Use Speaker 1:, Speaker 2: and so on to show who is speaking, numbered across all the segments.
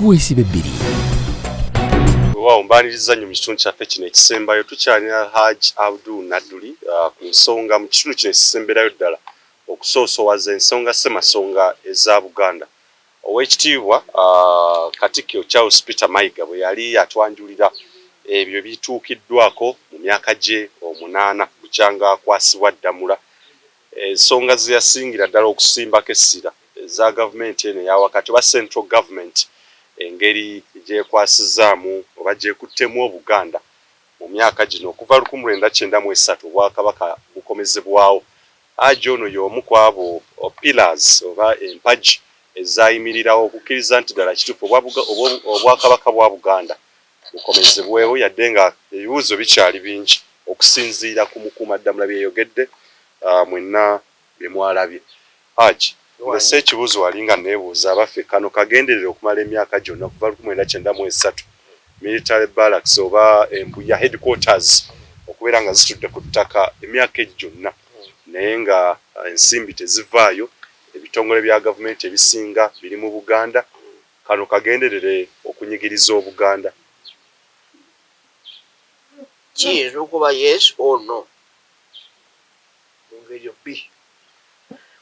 Speaker 1: kuweesiba ebbiri.
Speaker 2: Wow, mbaniriza nnyo mu kitundu kyaffe kino ekisembayo tukyalina Hajji Nadduli ku nsonga mu kitundu kino ekisemberayo ddala okusoosowaza ensonga ssemasonga eza Buganda. Oweekitiibwa Katikkiro Charles Peter Mayiga bwe yali atwanjulira ebyo bituukiddwako mu myaka gye 8 bukyanga akwasibwa Ddamula. Ensonga ze yasingira ddala okusimbako essira eza gavumenti eno eya wakati oba central government engeri gyekwasizaamu oba gyekuttemu Obuganda mu myaka gino okuva 1993 Obwakabaka bukomezebwawo. Hajji ono y'omu ku abo pillars oba empagi ezayimirirawo okukkiriza nti ddala kituufu Obwakabaka bwa Buganda bukomezebwewo yadde nga ebibuuzo bikyali bingi okusinziira ku mukuumaddamula bye yayogedde mwenna bye mwalabye. Hajji Ngese ekibuuzo wali nga neebuuza abaffe kano kagenderera okumala emyaka gyonna kuva 1993 military barracks oba embuya headquarters okubeera nga zitudde ku ttaka emyaka gyonna naye nga ensimbi tezivaayo, ebitongole bya gavumenti ebisinga biri mu Buganda. Kano kagenderere okunyigiriza Obuganda.
Speaker 3: Kiyinza okuba yes or no mu ngeri B.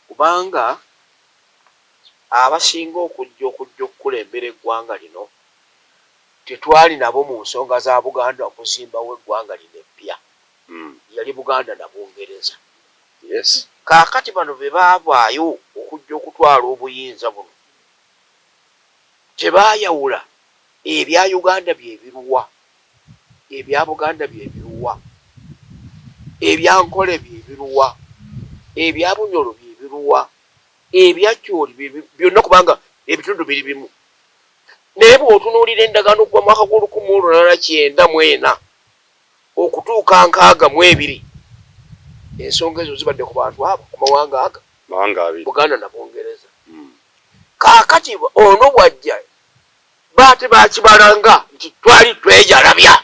Speaker 3: Kubanga abasinga okujja okukulembera eggwanga lino tetwali nabo mu nsonga za Buganda okuzimbawo eggwanga lino eppya. Yali Buganda na Bungereza.
Speaker 2: Yes.
Speaker 3: Kaakati bano be baavaayo okujja okutwala obuyinza buno tebaayawula ebya Uganda bye biruwa, ebya Buganda bye biruwa, ebya Nkole bye biruwa, ebya Bunyoro bye biruwa, ebya Kyoli byonna kubanga ebitundu biri bimu. Naye bw'otunuulira endagaano okuva mu mwaka g'1894 okutuuka 62 ensonga ezo zibadde ku bantu abo ku mawanga aga Buganda na Bungereza. Kaakati ono bwajja baate bakibalanga nti twali twejalabya.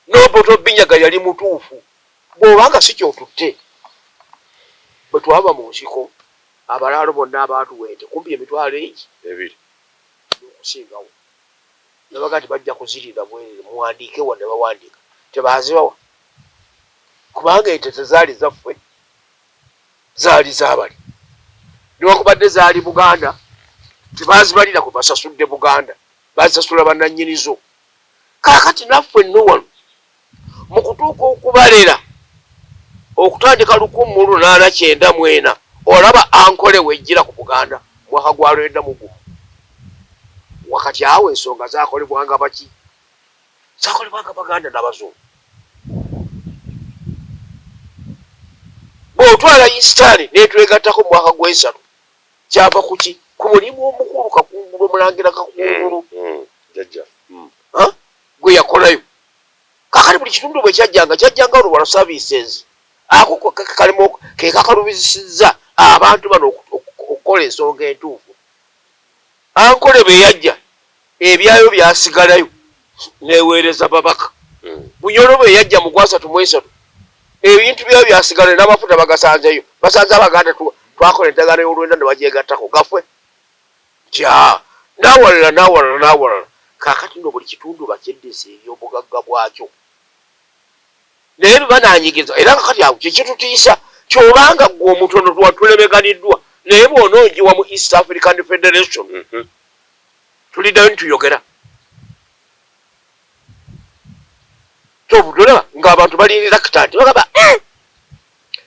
Speaker 3: N'oboto Binyaga yali mutuufu bw'obanga si kyotutte. Bwe twava mu nsiko abalaalo bonna abaatuwente kumpi emitwalo ebiri okusingawo nabaga nti bajja kuzirira bwerere muwandiike wadde bawandiika tebaazibawa kubanga ente tezaali zaffe zaali zaabali niwakubadde zaali Buganda tebaazibalira kwe basasudde Buganda baazisasula bannannyinizo. Kaakati naffe nno wano mu kutuuka okubalera okutandika 1894 olaba Ankole wejjira ku Buganda mwaka gwa 1991 wakati awo ensonga zaakolebwanga baki zaakolebwanga Baganda n'Abazungu. Bw'otwala Eastern n'etwegattako mu mwaka gw'3 kyava ku ki ku mulimu omukulu Kakungulu Omulangira Kakungulu gwe yakolayo. Kakali buli kitundu bwe kyajjanga olubala services ako kalimu ke kakalubizisizza abantu bano okukola ensonga entuufu. Ankole bwe yajja ebyayo byasigalayo neweereza babaka. Bunyoro bwe yajja mu 3 ebintu byayo byasigalayo n'amafuta bagasanzeyo basanze Abaganda twakola endagaano y'olwenda ne bagyegattako gafwe tya nawalala. Kaakati no buli kitundu bakyeddeesa eby'obugagga bwakyo naye banaanyigiza era kakati awo kyekitutiisa kyobanga gwe omutono tulemeganiddwa naye bw'onoogiwa mu East African Federation tuliddayo nituyogera tobudolaba ng'abantu bali reluctant bagamba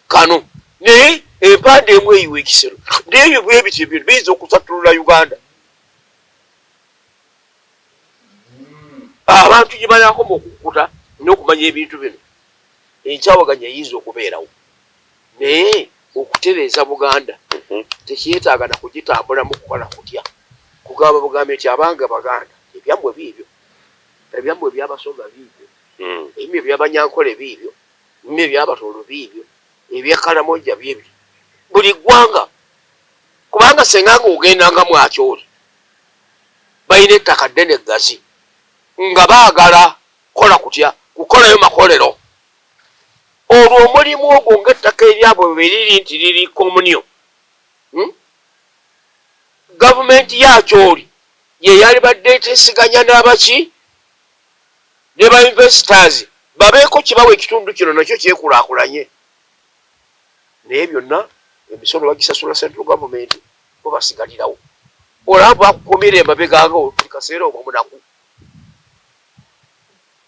Speaker 3: kano naye empande emu eyiwa ekisero naye bwe bityo ebyo biyinza okusattulula Uganda. Abantu gye banaakoma okukuta n'okumanya ebintu bino enkyawaganya eyinza okubeerawo naye okutereeza Buganda tekyetaaga na kugitambulamu kukola kutya kugamba bugambe nti abanga Baganda ebyammwe biibyo ebyammwe eby'Abasonga biibyo ebimu eby'Abanyankole biibyo ebimu eby'Abatoolo biibyo eby'Ekalamoja biibyo buli ggwanga kubanga senga ng'ogendanga mwakyoli balina ettaka ddene eggazi nga baagala kola kutya kukolayo makolero olwo omulimu ogwo ng'ettaka eryabwe bwe liri nti liri komunyo gavumenti yakyoli ye yali badde tesiganya n'abaki ne ba investors babeeko kibawa ekitundu kino nakyo kyekulaakulanye naye byonna emisolo bagisasula central government bo basigalirawo olaba bakukumira emabeganga buli kaseera omwo munaku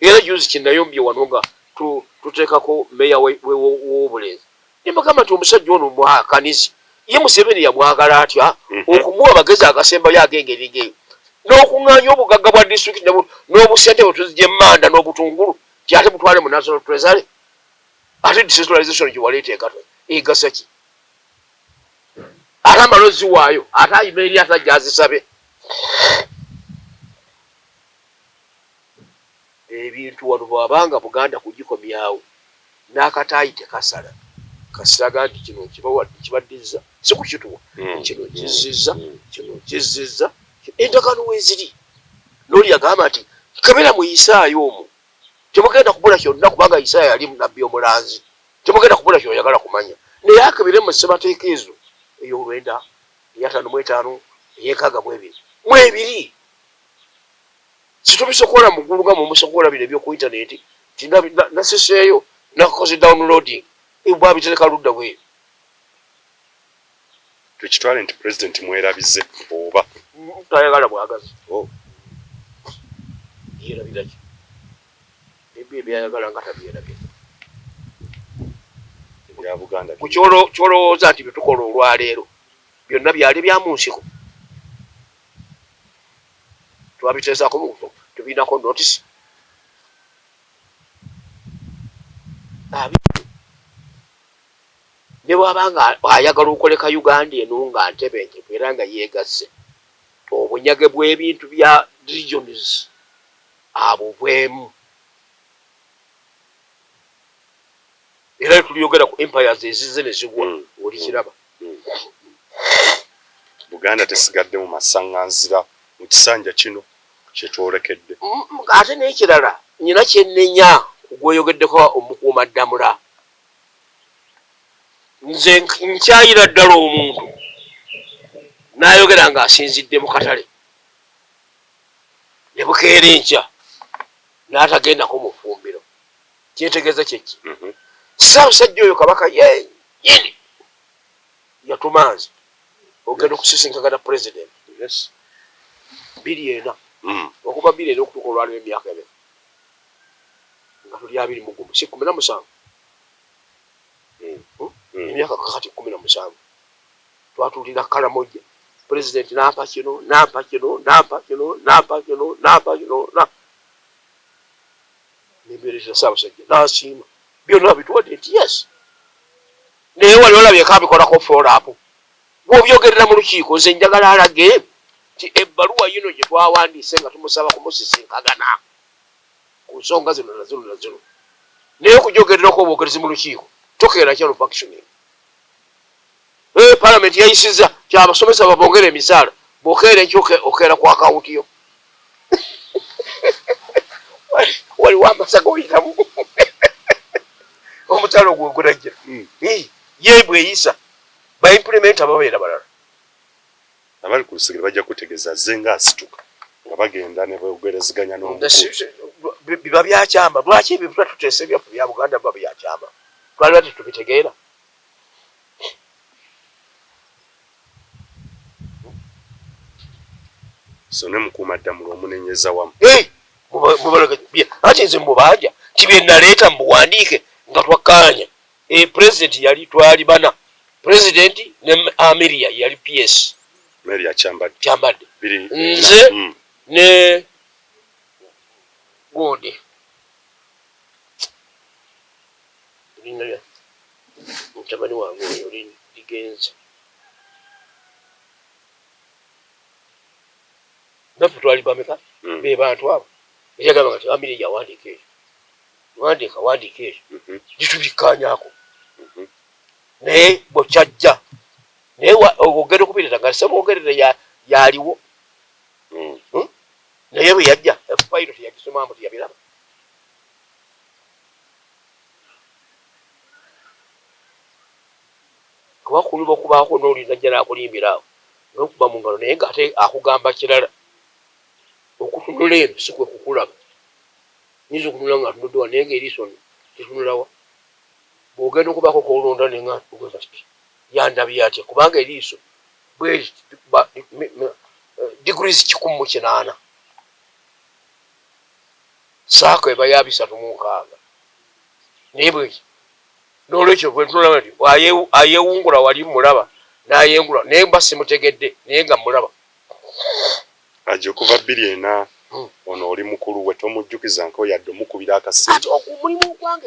Speaker 3: era juzi kinayombye wano nga tuteekako meya w'obulenzi nembagamba nti omusajja ono mwakanizi ye Museveni yamwagala atya okumuwa amagezi agasembayo ag'engeri geyo n'okuŋŋaanya obugagga bwa disitulikiti n'obusente bwetuzija emmanda n'obutungulu ti ate butwale mu national treasury ate decentralization giwaleeta egasa ki ate amalozi waayo ate ayima eri atajja azisabe ebintu wano bwabanga Buganda kugikomyawo n'akataayi tekasala kasiraga nti kino kibaddiza sikukituwa kino kizizza endagaano weeziri n'oli yagamba nti kabera mu Isaayo omwo temugenda kubula kyonna kubanga Isaayo yali nabbi omulanzi temugenda kubula kyoyagala kumanya naye akabere mu ssemateeka ezo ey'olwenda eya5 ey'enkaaga mu ebiri situbisokola muggulu nga mumusokola bino ebyoku intaneti ti naseseeyo nakoze downloading bwabitereka ludda bweyo
Speaker 2: tukitwale nti president mwerabize oba
Speaker 3: tayagala bwagazi yerabiraki ebyo ebyayagala nga tabyerabye
Speaker 2: ya Buganda
Speaker 3: kyolowooza nti byetukola olwaleero byonna byali bya mu nsiko twabiteesako mu tubiinako notice ne bwabanga ayagala okoleka Uganda eno nga ntebenkevu era nga yeegasse obunyage bw'ebintu bya regions abo bwemu era tuliyogera ku empires ezize ne zigwa oli kiraba
Speaker 2: Buganda tesigadde mu masaŋŋanzira mu kisanja kino kyetwolekedde
Speaker 3: ate n'ekirala nyina kyennenya kugweyogeddeko omukuumaddamula nze nkyayira ddala omuntu n'ayogera ng'asinzidde mu katale ne bukeera enkya n'atagendako mu ffumbiro kyentegeeza kyeki ssaabasajja oyo kabaka yenyini yatumanzi ogenda okusisinkagana president 2 okuva 2 okutuuka olwaliwo emyaka ebiri nga tuli 21 si 17 emyaka kakati 17 twatuulira Kalamoja president nampa kino nembeereza ssaabasajja n'asiima byonna bituwadde nti yes naye wali olabyeko abikolako follow-up bw'obyogerera mu lukiiko nze njagala alage nti ebbaluwa yino gye twawandiise nga tumusaba kumusisinkagana ku nsonga zino na zino naye okugyogererako obwogerezi mu lukiiko tokeera kyalo functioning palamenti yayisizza kyabasomesa babongere emisaala bwokeera enkyo okeera ku akawunti yo waliwo amasaga oyitamu omutalo ogwo ogulajja ye bweyisa baimplementa babeera balala
Speaker 2: abali ku lusigire bajja kutegeeza ze nga asituka nga bagenda ne bogereziganya
Speaker 3: biba byakyama lwaki ebyo tutatuteesa ebyaffe bya Buganda biba byakyama twali bati tubitegeera
Speaker 2: so ne mukuumaddamula omunenyeza wamu
Speaker 3: ati nze mubanja ti bye naleeta mubuwandiike nga twakkaanya president yali twali bana president ne Ameria yali PS
Speaker 2: Mary
Speaker 3: Kyambadde nze ne Gundi mutabani wange oyo ligenze naffe twali bameka be bantu abo eyagamba nti Ameria yawandiika eyo wandiika eyo gitubikkaanyaako naye bwekyajja naye ogenda okubireta nga semwogerere yaliwo naye bwe yajja efayiro teyagisomamu teyabiraba kuba kuliba okubaako n'oli najja n'akulimbira awo n'okuba mu ngalo naye ng'ate akugamba kirala okutunula eno si kwe kukulaba nyinza okutunula nga atunuddewa naye ng'eriiso litunulawa bw'ogenda okubaako koolonda nenga yandabye atya kubanga eriiso degrees 108 saako eba ya 36 naye bweki n'olwekyo bwetunulaba nti ayewungula wali mulaba n'ayengula naye mba simutegedde naye nga mulaba
Speaker 2: Hajji okuva 2 ono oli mukulu we tomujjukiza nko yadde omukubira akasimu
Speaker 3: ati omulimu gwange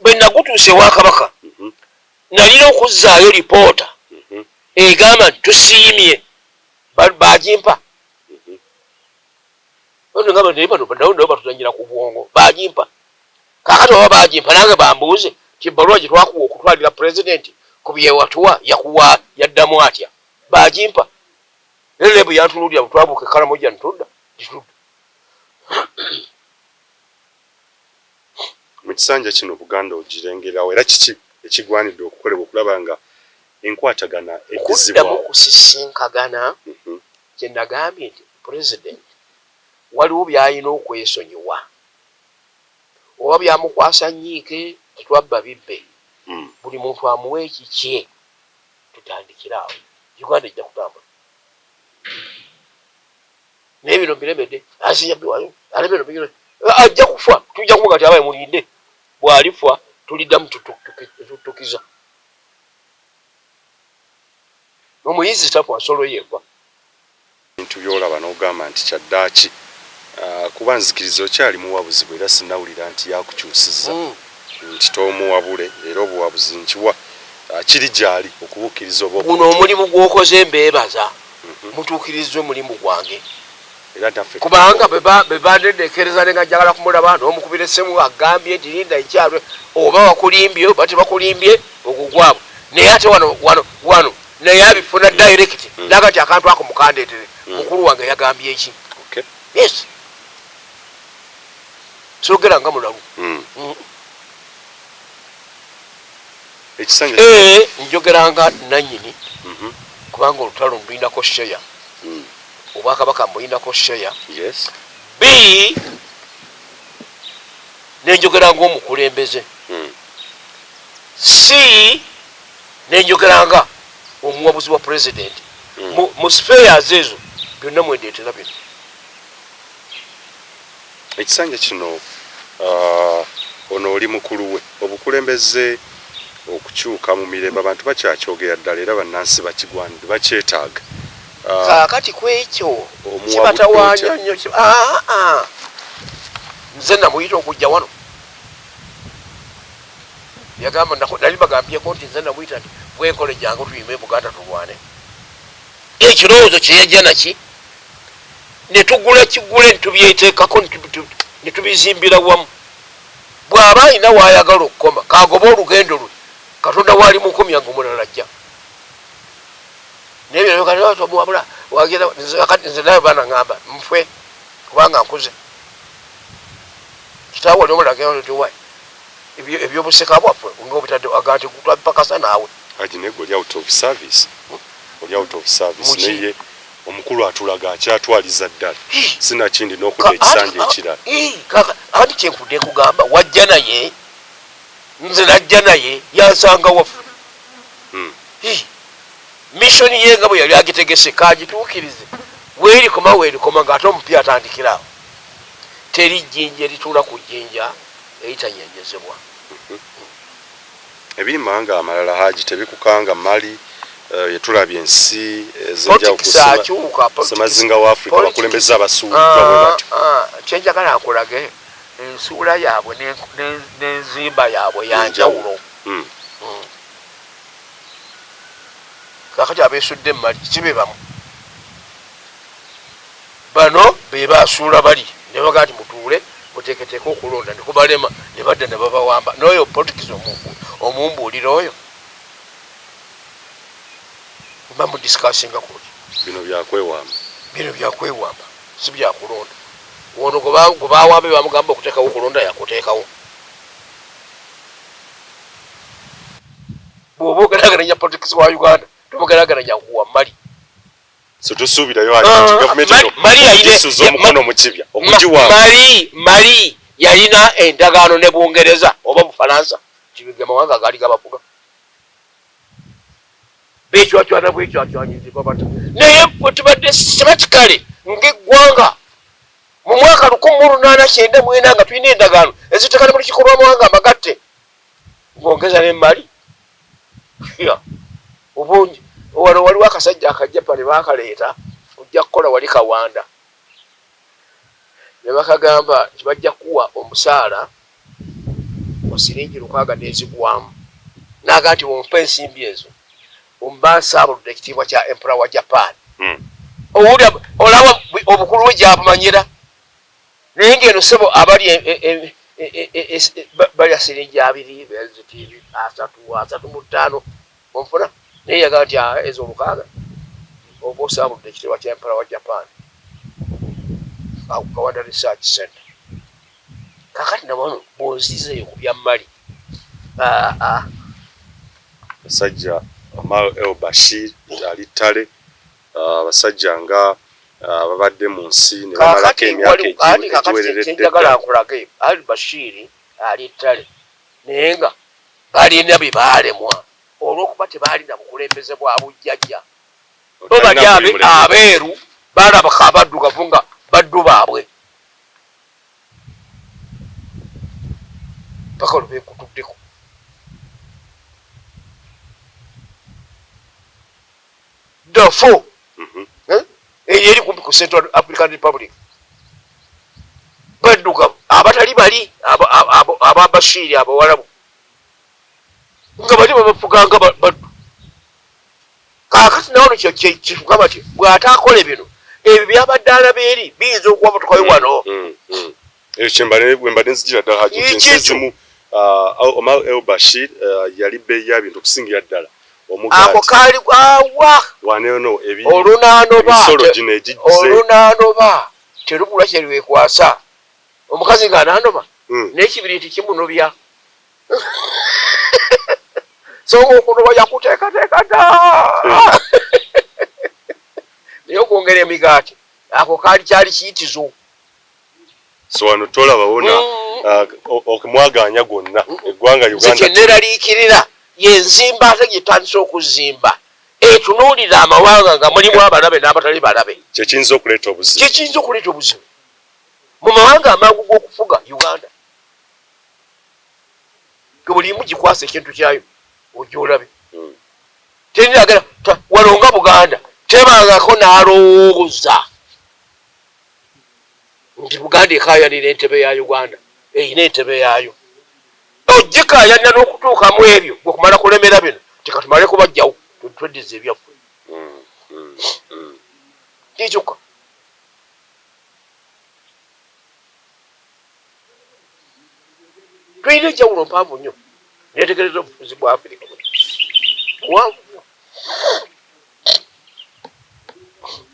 Speaker 3: bwe nagutuuse wa kabaka nalina okuzzaayo lipoota egamba nti tusiimye bagimpa ngamba naye bano nabo batuzanyira ku bwongo bagimpa kakati oba bagimpa nange bambuuze ti ebbaluwa gye twakuwa okutwalira pulezidenti ku byewatuwa yakuwa yaddamu atya bagimpa naye lebu yantunulira bwetwabuuka ekalamoja ntudda titudda
Speaker 2: mu kisanja kino Buganda ogirengerawo era kiki ekigwanidde okukolebwa okulaba nga enkwatagana eddizibwawo
Speaker 3: okuddamu kusisinkagana kye nagambye nti pulezidenti waliwo by'alina okwesonyiwa oba byamukwasa nyiike tetwabba bibbe buli muntu amuwa ekikye tutandikira awo Uganda ejja kutambula naye bino biremedde asinyabbiwayo alebeno bigiro ajja kufa tujja kumuga nti abaye mulinde bw'alifa tuliddamu tutukiza omuyizi tafa nsolo yeeva
Speaker 2: bintu byolaba n'ogamba nti kyaddaaki kuba nzikiriza okyali muwabuzi era sinawulira nti yakukyusiza nti toomuwabule era obuwabuzi nkiwa kiri gyali okubuukiriza oba
Speaker 3: guno omulimu gw'okoze mbeebaza mutuukirizza omulimu gwange kubanga bwe bandeddekereza ne nga njagala kumulaba n'omukubira essemu agambye nti linda ekyalwe oba wakulimbye oba tebakulimbye ogwo gwabwe naye ate wano naye abifuna direct naga nti akantu ako mukandeetere mukulu wange yagambye eki yes sogera nga mulabu njogeranga nanyini kubanga olutalo mbuyinako sheya obwakabaka mbuyinako sheya b nenjogeranga omukulembeze c nenjogeranga omuwabuzi wa pulezidenti mu spheres ezo byonna mwendeetera bino
Speaker 2: ekisanja kino ono oli mukulu we obukulembeze okukyuka mu mirembe abantu bakyakyogera ddala era bannansi bakigwanidde bakyetaaga
Speaker 3: kaakati kwekyo kibatawaanya nnyo nze namuyita okujja wano yagamba nali bagambyeko nti nze namuyita nti bwenkole jangu tuyime Buganda tulwane ekirowoozo kyeyajja naki netugula kigule netubyeteekako netubizimbira wamu bw'aba alina waayagala okukoma kagoba olugendo lwe Katonda wali mukomya ng'omulala ajja naye byomuwabula wagenda kati nze naye baana ngamba mfwe kubanga nkuze kitaawe wali omulageo nti wa ebyobuseka bwaffe ngaobutadde aga nti twabipakasa naawe
Speaker 2: Hajji naye oli out of service oli out of service naye omukulu atulaga akyatwaliza ddala sinakindi n'okuba ekisanja ekirala
Speaker 3: ati kyenfudde nkugamba wajja naye nze najja naye yansanga waffe missoni ye nga bwe yali agitegese kagituukirize weerikoma ng'ate omupya atandikiraawo teri jjinja erituula ku jjinja eritanyeenyezebwa
Speaker 2: ebiri mawanga amalala Hajji tebikukanga mali yetulabye ensi ez'enjawulo wa Afrika bakulembeza abasuuliddwa
Speaker 3: kyenjagala nkulage ensuula yaabwe n'enzimba yaabwe yanjawulo kakati abeesudde mumali kibe bamu bano be basuula bali ne bagaa nti mutuule muteeketeeke okulonda ne kubalema ne badda ne babawamba n'oyo politics omumbuulira oyo mba mudisikasinga kuli
Speaker 2: bino byakwewamba
Speaker 3: si byakulonda ono gwe bawambe bamugamba okuteekawo okulonda yakuteekawo bw'oba ogerageranya politics wa Uganda tumugeraganya kuwa mali
Speaker 2: so tusubirayo ati government isuzo mukono mukibya okujiwa
Speaker 3: mali yalina endagaano ne Bungereza oba mu Faransa kibige mawanga gali gabafuga bechwachwana bwechwachwanyizibwa bata naye tubadde systematically ng'eggwanga mu mwaka 1894 nga tulina endagaano ezitekane mu lukiiko lw'amawanga amagatte ng'ongeza n'emmali obungi wano waliwo akasajja akajapani baakaleeta ojja kukola wali Kawanda ne bakagamba tibajja kuwa omusaala osiringi 600 n'ezigwamu naga nti wompa ensimbi ezo ombasaabuludde ekitiibwa kya emperor wa Japan owulira olaba obukulu bwe gyabumanyira naye ng'eno ssebo abali balya siringi 2 bezitiibi 3 onfuna naye yagaa nti ezo 600 oba osaabuludde ekitiibwa kya emperor wa Japan Kawanda Research Center kakati nabano bw'ozizeeyo ku bya mmali
Speaker 2: basajja Amal Bashir ali ttale basajja nga babadde mu nsi ne bamalako emyaka egiwereredde
Speaker 3: njagala nkulage Ali Bashir ali ttale naye nga balina bye baalemwa olw'okuba tebaalina bukulembeze bwa bujjajja bo bali abeeru baalabaka abaddugavu nga baddu baabwe paka olubekutuddeko Darfur eyo eri kumpi ku Central African Republic baddugavu abatali bali aba Bashiri abawalabu nga bali babafuganga baddu kakati nawono kifugamba nti bw'ataakola bino ebyo byabadde alabeeri biyinza okuba mutukayo wano
Speaker 2: ekyo kyembadde nzigira ddala Hajji ensizimu Omar El Bashir yali bbeeyi ya bintu okusingira ddala
Speaker 3: ako kaali awa
Speaker 2: waneeno
Speaker 3: olunaanoba terubula kyeriwekwasa omukazi ng'anaanoma n'ekibiriiti kimunobya so okunoba yakuteekateeka dda naye okwongera emigaati ako kaali kyali kiyitizo
Speaker 2: so wano tolabawona okumwaganya gwonna eggwanga Uganda
Speaker 3: kyeneraliikirira yenzimba ate gyetandise okuzimba etunuulira amawanga nga mulimu abalabe n'abatali balabe
Speaker 2: kyekiyinza okuleeta
Speaker 3: obuzibu mu mawanga amangu g'okufuga Uganda bulimu gikwasa ekintu kyayo ojja olabe teniragala walonga Buganda tebangako n'alowooza nti Buganda ekaayanira entebe ya Uganda eyina entebe yaayo ogikaayanira n'okutuukamu ebyo gwe kumala kulemera bino tekatumale kubajjawo tweddiza ebyaffe kikyuka tulina enjawulo mpanvu nnyo netegereza obufuzi bwa Afirika wanvu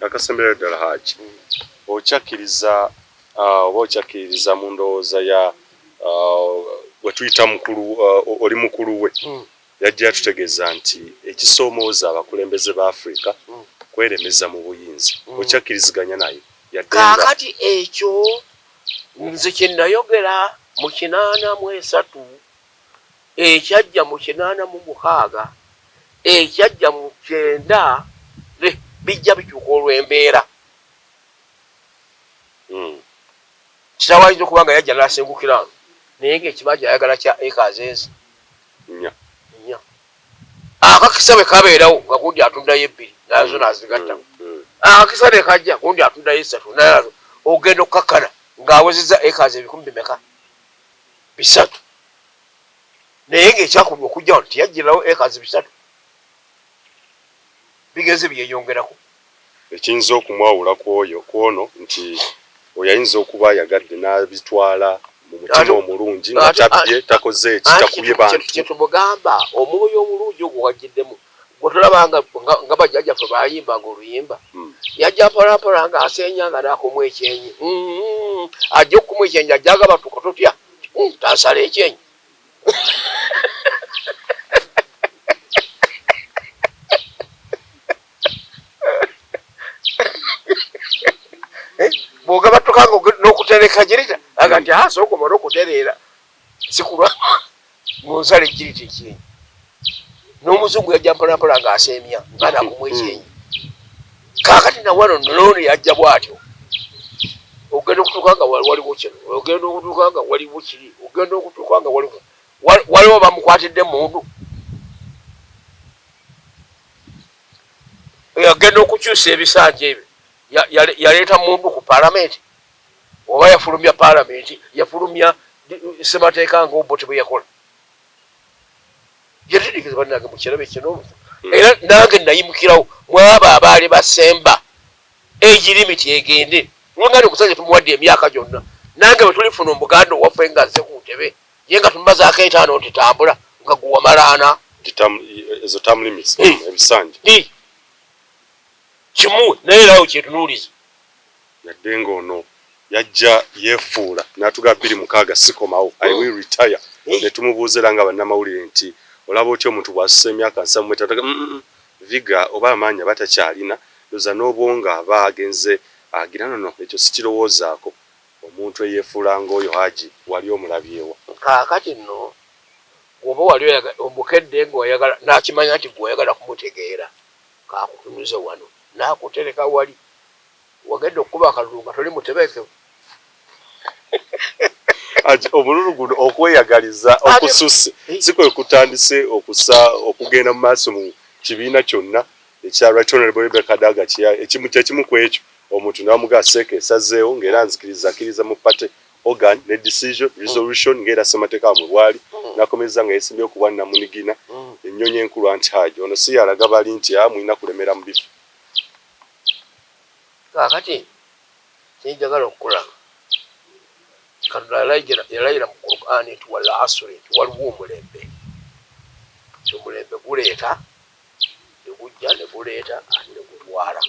Speaker 2: akasemberayo ddala Hajji okyakkiriza oba okyakkiririza mu ndowooza ya wetuyita mukulu oli mukulu we yajja yatutegeeza nti ekisoomooza abakulembeze ba Afrika kweremeza mu buyinza okyakkiriziganya naye
Speaker 3: kaakati ekyo nze kye nayogera mu 83 ekyajja mu 86 ekyajja mu 9 bijja bikyuka olw'embeera kitawayinza okuba nga yajja n'asengukira ano naye ng'ekibajja ayagala kya acres ezi nnya akakisa bwe kabeerawo nga gundi atundayo 2 nazo nazigatta akakisa ne kajja gundi atundayo 3 nazo ogenda okukakkana ng'awezezza acres 100 3 naye ng'ekyakubwa okujja wano tiyajjirawo acres 3 bigenze byeyongerako
Speaker 2: ekiyinza okumwawula kwono nti oyayinza okuba ayagadde n'abitwala mu mutima omulungi nga tabbye takoze kitakubye bantu
Speaker 3: kyetumugamba omwoyo omulungi ogwo wajjiddemu gwe tulaba nga bajjajjaffe bayimbanga oluyimba yajja mpolapola nga asenya nga nakumu ekyenyi ajja okumu ekyenyi ajjaga batuka totya tansala ekyenyi bwogaba tukanga n'okutereka jirita agati sooka omala okutereera sikulwa munsale jirita ekyenyi n'omuzungu yajja mpolampola ng'aseemya mbaana akumu ekyenyi kaakati nawano nolono yajja bw'atyo ogenda okutuuka nga waliwo kino ogenda okutuuka nga waliwo kiri ogenda okutuuka nga waliwo bamukwatidde mundu agenda okukyusa ebisanja ebyo yaleeta mundu ku paalamenti oba yafulumya paalamenti yafulumya ssemateeka ngaobote bwe yakola yatirikiza bannange mu kirabe kino era nange nayimukirawo mwabo abaali basemba age limit egende ngandi okusajja tumuwadde emyaka gyonna nange bwe tulifuna omuganda owaffe nga azze ku ntebe ye nga tumubazaako etaano nti tambula nga guwamalaana
Speaker 2: ezo term limits ebisanja
Speaker 3: kimuwe naye naawe kyetunuuliza
Speaker 2: yadde ng'ono yajja yeefuula n'atuga 26 sikomawo I will retire ne tumubuuzera nga bannamawulire nti olaba otya omuntu bw'asusa emyaka 7 viga oba amaanyi batakyalina loza n'obwonga aba agenze agira nono ekyo sikirowoozaako omuntu eyeefuula ng'oyo Hajji wali omulabyewa
Speaker 3: kaakati nno oba wali omukedde ng'oyagala n'akimanya nti gw'oyagala kumutegeera kaakutunuze wano n'akutereka wali wagenda okukuba akalulu nga toli mutebeekevu
Speaker 2: omululu guno okweyagaliza okususse si kwe kutandise okugenda mu maaso mu kibiina kyonna ekya Right Honorable Rebecca Daga ekimu ku ekyo omuntu n'amugaa seeka esazeewo ng'era nzikiriza mu party organ ne decision resolution ng'era ssemateeka mu lwali n'akomeza nga yeesimbyewo ku bwa Namunigina ennyonyi enkulu anti Hajji ono si yalaga bali nti mulina kulemera mu bifu
Speaker 3: kaakati kinjagala okukulaba Katonda yalayira mu Qur'an nti wal asri nti waliwo omulembe omulembe guleeta ne gujja ne guleeta ate ne gutwala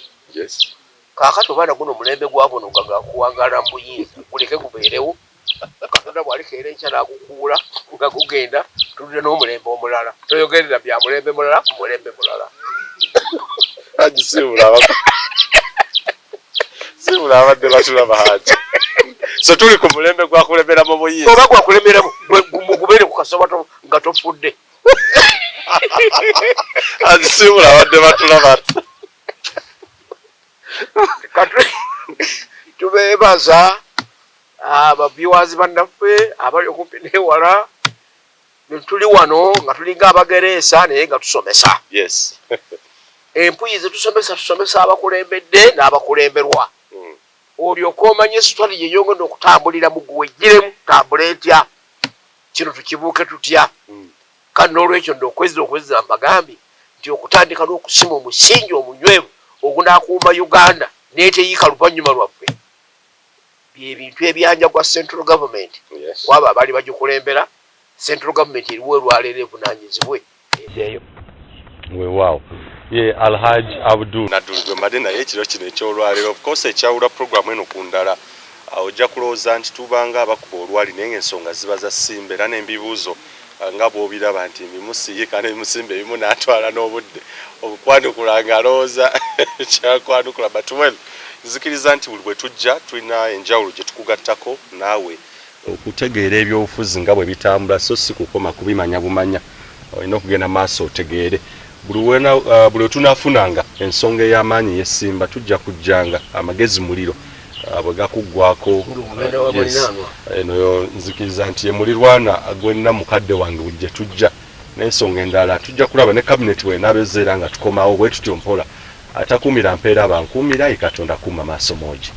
Speaker 3: kaakati obaana guno omulembe gwabuno nga gakuwangaala mu buyinza guleke gubeerewo Katonda bw'alikeera enkya n'agukuula nga gugenda tulire n'omulembe omulala toyogerera bya mulembe mulala ku mulembe mulala
Speaker 2: Hajji simula abadde batulaba Hajji so tuli ku mulembe gwakulemera mu buyinza
Speaker 3: oba gwakulemera gubeere ku kasobato nga tofudde
Speaker 2: Hajji simula abadde batulaba
Speaker 3: tubeebaza abaviewers bannaffe abali okumpi n'ewala tuli wano nga tulinga abagereesa naye nga tusomesa empuyi tusomesa abakulembedde n'abakulemberwa olyoka omanye esitwali yeyongenda okutambulira mu guwejjiremu tambula etya kino tukibuuke tutya kandi n'olwekyo okwezza mbagambye nti okutandika n'okusima omusingi omunywevu ogunaakuuma Uganda n'eteyiika luvannyuma lwaffe byebintu ebyanja gwa central government kwabo abaali bagikulembera central government eriwo olwaleero evunaanyizibwe ezeeyo
Speaker 2: weewaawo ye Alhaji Abdul Nadduli gwe mbadde naye ekiro kino ekyolwaleero of course ekyawula programu eno ku ndala ojja kulowooza nti tubanga abakuba olwali naye ng'ensonga ziba za ssimba era n'embibuuzo nga bw'obiraba nti emimusiye kandi ebimusimba ebimu n'atwala n'obudde okukwanukula ng'alowooza kyakwanukula but well nzikiriza nti buli bwe tujja tulina enjawulo gye tukugattako naawe okutegeera ebyobufuzi nga bwe bitambula so si kukoma kubimanya bumanya olina okugenda maaso otegeere buli tunaafunanga ensonga ey'amaanyi y'essimba tujja kujjanga amagezi muliro bwe gakuggwako eno nzikiriza nti ye mulirwana gwenna mukadde wange bujje tujja n'ensonga endala tujja kulaba ne kabineti bw'enaabezeera nga tukomawo bwe tutyo mpola atakuumira mpeera abankuumira ye Katonda kuuma maaso moogi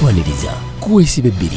Speaker 1: Bwetwakwaniriza kuweesiba 2